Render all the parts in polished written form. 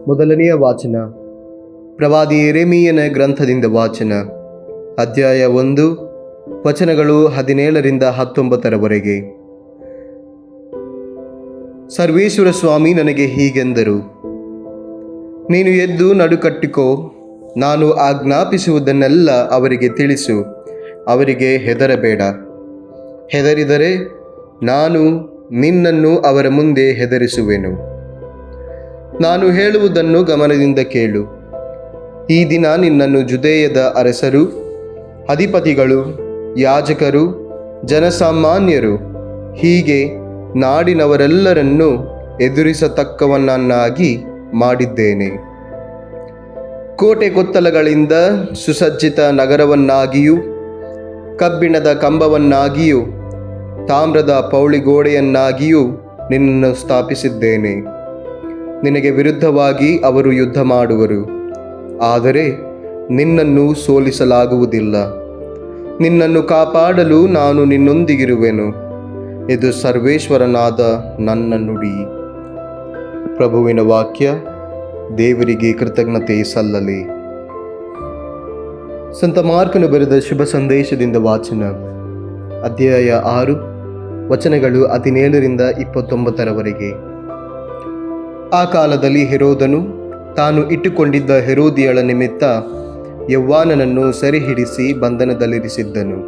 ಮೊದಲನೆಯ ವಾಚನ ಪ್ರವಾದಿ ಯೆರೆಮೀಯನ ಗ್ರಂಥದಿಂದ ವಾಚನ. ಅಧ್ಯಾಯ 1, ವಚನಗಳು 17ರಿಂದ 19ರವರೆಗೆ. ಸರ್ವೇಶ್ವರ ಸ್ವಾಮಿ ನನಗೆ ಹೀಗೆಂದರು, ನೀನು ಎದ್ದು ನಡುಕಟ್ಟಿಕೋ, ನಾನು ಆಜ್ಞಾಪಿಸುವುದನ್ನೆಲ್ಲ ಅವರಿಗೆ ತಿಳಿಸು. ಅವರಿಗೆ ಹೆದರಬೇಡ. ಹೆದರಿದರೆ ನಾನು ನಿನ್ನನ್ನು ಅವರ ಮುಂದೆ ಹೆದರಿಸುವೆನು. ನಾನು ಹೇಳುವುದನ್ನು ಗಮನದಿಂದ ಕೇಳು. ಈ ದಿನ ನಿನ್ನನ್ನು ಜುದೇಯದ ಅರಸರು, ಅಧಿಪತಿಗಳು, ಯಾಜಕರು, ಜನಸಾಮಾನ್ಯರು, ಹೀಗೆ ನಾಡಿನವರೆಲ್ಲರನ್ನೂ ಎದುರಿಸತಕ್ಕವನನ್ನಾಗಿ ಮಾಡಿದ್ದೇನೆ. ಕೋಟೆ ಕೊತ್ತಲಗಳಿಂದ ಸುಸಜ್ಜಿತ ನಗರವನ್ನಾಗಿಯೂ, ಕಬ್ಬಿಣದ ಕಂಬವನ್ನಾಗಿಯೂ, ತಾಮ್ರದ ಪೌಳಿಗೋಡೆಯನ್ನಾಗಿಯೂ ನಿನ್ನನ್ನು ಸ್ಥಾಪಿಸಿದ್ದೇನೆ. ನಿನಗೆ ವಿರುದ್ಧವಾಗಿ ಅವರು ಯುದ್ಧ ಮಾಡುವರು, ಆದರೆ ನಿನ್ನನ್ನು ಸೋಲಿಸಲಾಗುವುದಿಲ್ಲ. ನಿನ್ನನ್ನು ಕಾಪಾಡಲು ನಾನು ನಿನ್ನೊಂದಿಗಿರುವೆನು. ಇದು ಸರ್ವೇಶ್ವರನಾದ ನನ್ನ ನುಡಿ. ಪ್ರಭುವಿನ ವಾಕ್ಯ. ದೇವರಿಗೆ ಕೃತಜ್ಞತೆ ಸಲ್ಲಲಿ. ಸಂತ ಮಾರ್ಕನು ಬರೆದ ಶುಭ ಸಂದೇಶದಿಂದ ವಾಚನ. ಅಧ್ಯಾಯ 6, ವಚನಗಳು 17ರಿಂದ 29ರವರೆಗೆ. ಆ ಕಾಲದಲ್ಲಿ ಹೆರೋದನು ತಾನು ಇಟ್ಟುಕೊಂಡಿದ್ದ ಹೆರೋದಿಯಳ ನಿಮಿತ್ತ ಯೌವಾನನನ್ನು ಸೆರೆಹಿಡಿಸಿ ಬಂಧನದಲ್ಲಿರಿಸಿದ್ದನು.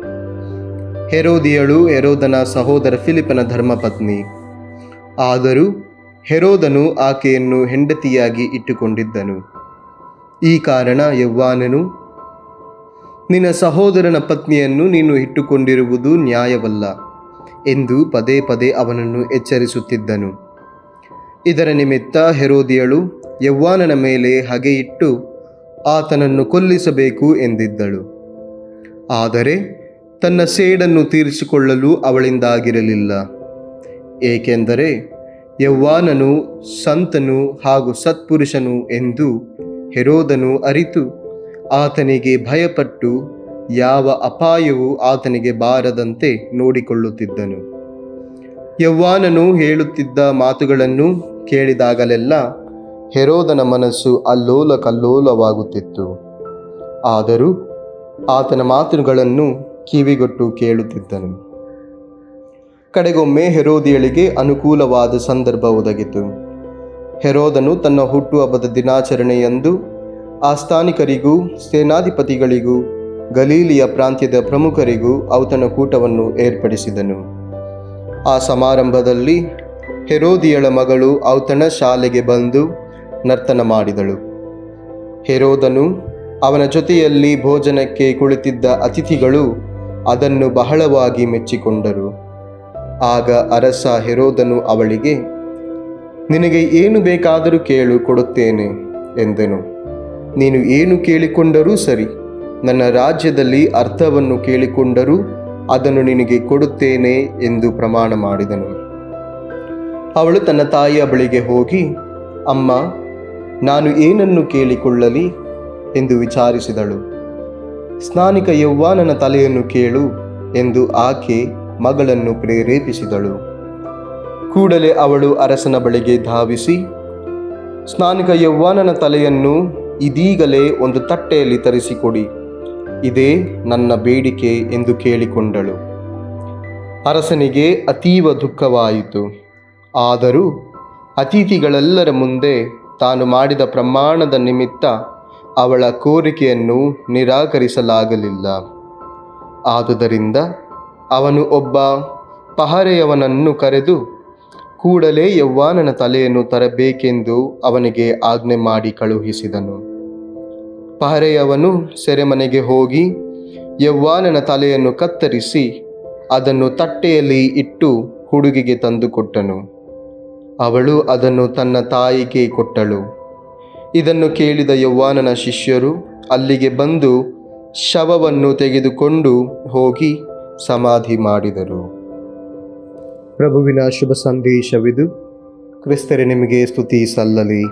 ಹೆರೋದಿಯಳು ಹೆರೋದನ ಸಹೋದರ ಫಿಲಿಪ್ಪನ ಧರ್ಮಪತ್ನಿ. ಆದರೂ ಹೆರೋದನು ಆಕೆಯನ್ನು ಹೆಂಡತಿಯಾಗಿ ಇಟ್ಟುಕೊಂಡಿದ್ದನು. ಈ ಕಾರಣ ಯೌವಾನನು, ನಿನ್ನ ಸಹೋದರನ ಪತ್ನಿಯನ್ನು ನೀನು ಇಟ್ಟುಕೊಂಡಿರುವುದು ನ್ಯಾಯವಲ್ಲ ಎಂದು ಪದೇ ಪದೇ ಅವನನ್ನು ಎಚ್ಚರಿಸುತ್ತಿದ್ದನು. ಇದರ ನಿಮಿತ್ತ ಹೆರೋದಿಯಳು ಯೌವಾನನ ಮೇಲೆ ಹಗೆಯಿಟ್ಟು ಆತನನ್ನು ಕೊಲ್ಲಿಸಬೇಕು ಎಂದಿದ್ದಳು. ಆದರೆ ತನ್ನ ಸೇಡನ್ನು ತೀರಿಸಿಕೊಳ್ಳಲು ಅವಳಿಂದಾಗಿರಲಿಲ್ಲ. ಏಕೆಂದರೆ ಯೌವಾನನು ಸಂತನು ಹಾಗೂ ಸತ್ಪುರುಷನು ಎಂದು ಹೆರೋದನು ಅರಿತು ಆತನಿಗೆ ಭಯಪಟ್ಟು ಯಾವ ಅಪಾಯವೂ ಆತನಿಗೆ ಬಾರದಂತೆ ನೋಡಿಕೊಳ್ಳುತ್ತಿದ್ದನು. ಯೌವಾನನು ಹೇಳುತ್ತಿದ್ದ ಮಾತುಗಳನ್ನು ಕೇಳಿದಾಗಲೆಲ್ಲ ಹೆರೋದನ ಮನಸ್ಸು ಅಲ್ಲೋಲ ಕಲ್ಲೋಲವಾಗುತ್ತಿತ್ತು. ಆದರೂ ಆತನ ಮಾತುಗಳನ್ನು ಕಿವಿಗೊಟ್ಟು ಕೇಳುತ್ತಿದ್ದನು. ಕಡೆಗೊಮ್ಮೆ ಹೆರೋದಿಯಳಿಗೆ ಅನುಕೂಲವಾದ ಸಂದರ್ಭ ಒದಗಿತು. ಹೆರೋದನು ತನ್ನ ಹುಟ್ಟುಹಬ್ಬದ ದಿನಾಚರಣೆಯಂದು ಆಸ್ಥಾನಿಕರಿಗೂ ಸೇನಾಧಿಪತಿಗಳಿಗೂ ಗಲೀಲಿಯ ಪ್ರಾಂತ್ಯದ ಪ್ರಮುಖರಿಗೂ ಔತಣಕೂಟವನ್ನು ಏರ್ಪಡಿಸಿದನು. ಆ ಸಮಾರಂಭದಲ್ಲಿ ಹೆರೋದಿಯಳ ಮಗಳು ಔತಣ ಶಾಲೆಗೆ ಬಂದು ನರ್ತನ ಮಾಡಿದಳು. ಹೆರೋದನು ಅವನ ಜೊತೆಯಲ್ಲಿ ಭೋಜನಕ್ಕೆ ಕುಳಿತಿದ್ದ ಅತಿಥಿಗಳು ಅದನ್ನು ಬಹಳವಾಗಿ ಮೆಚ್ಚಿಕೊಂಡರು. ಆಗ ಅರಸ ಹೆರೋದನು ಅವಳಿಗೆ, ನಿನಗೆ ಏನು ಬೇಕಾದರೂ ಕೇಳು, ಕೊಡುತ್ತೇನೆ ಎಂದನು. ನೀನು ಏನು ಕೇಳಿಕೊಂಡರೂ ಸರಿ, ನನ್ನ ರಾಜ್ಯದಲ್ಲಿ ಅರ್ಧವನ್ನು ಕೇಳಿಕೊಂಡರೂ ಅದನ್ನು ನಿನಗೆ ಕೊಡುತ್ತೇನೆ ಎಂದು ಪ್ರಮಾಣ ಮಾಡಿದನು. ಅವಳು ತನ್ನ ತಾಯಿಯ ಬಳಿಗೆ ಹೋಗಿ, ಅಮ್ಮ, ನಾನು ಏನನ್ನು ಕೇಳಿಕೊಳ್ಳಲಿ ಎಂದು ವಿಚಾರಿಸಿದಳು. ಸ್ನಾನಿಕ ಯೌವಾನನ ತಲೆಯನ್ನು ಕೇಳು ಎಂದು ಆಕೆ ಮಗಳನ್ನು ಪ್ರೇರೇಪಿಸಿದಳು. ಕೂಡಲೇ ಅವಳು ಅರಸನ ಬಳಿಗೆ ಧಾವಿಸಿ, ಸ್ನಾನಿಕ ಯೌವಾನನ ತಲೆಯನ್ನು ಇದೀಗಲೇ ಒಂದು ತಟ್ಟೆಯಲ್ಲಿ ತರಿಸಿಕೊಡಿ, ಇದೇ ನನ್ನ ಬೇಡಿಕೆ ಎಂದು ಕೇಳಿಕೊಂಡಳು. ಅರಸನಿಗೆ ಅತೀವ ದುಃಖವಾಯಿತು. ಆದರೂ ಅತಿಥಿಗಳೆಲ್ಲರ ಮುಂದೆ ತಾನು ಮಾಡಿದ ಪ್ರಮಾಣದ ನಿಮಿತ್ತ ಅವಳ ಕೋರಿಕೆಯನ್ನು ನಿರಾಕರಿಸಲಾಗಲಿಲ್ಲ. ಆದುದರಿಂದ ಅವನು ಒಬ್ಬ ಪಹರೆಯವನನ್ನು ಕರೆದು ಕೂಡಲೇ ಯೌವಾನನ ತಲೆಯನ್ನು ತರಬೇಕೆಂದು ಅವನಿಗೆ ಆಜ್ಞೆ ಮಾಡಿ ಕಳುಹಿಸಿದನು. ಪಹರೆಯವನು ಸೆರೆಮನೆಗೆ ಹೋಗಿ ಯೌವಾನನ ತಲೆಯನ್ನು ಕತ್ತರಿಸಿ ಅದನ್ನು ತಟ್ಟೆಯಲ್ಲಿ ಇಟ್ಟು ಹುಡುಗಿಗೆ ತಂದುಕೊಟ್ಟನು. ಅವಳು ಅದನ್ನು ತನ್ನ ತಾಯಿಗೆ ಕೊಟ್ಟಳು. ಇದನ್ನು ಕೇಳಿದ ಯೌವಾನನ ಶಿಷ್ಯರು ಅಲ್ಲಿಗೆ ಬಂದು ಶವವನ್ನು ತೆಗೆದುಕೊಂಡು ಹೋಗಿ ಸಮಾಧಿ ಮಾಡಿದರು. ಪ್ರಭುವಿನ ಶುಭ ಸಂದೇಶವಿದು. ಕ್ರಿಸ್ತರೇ, ನಿಮಗೆ ಸ್ತುತಿ ಸಲ್ಲಲಿ.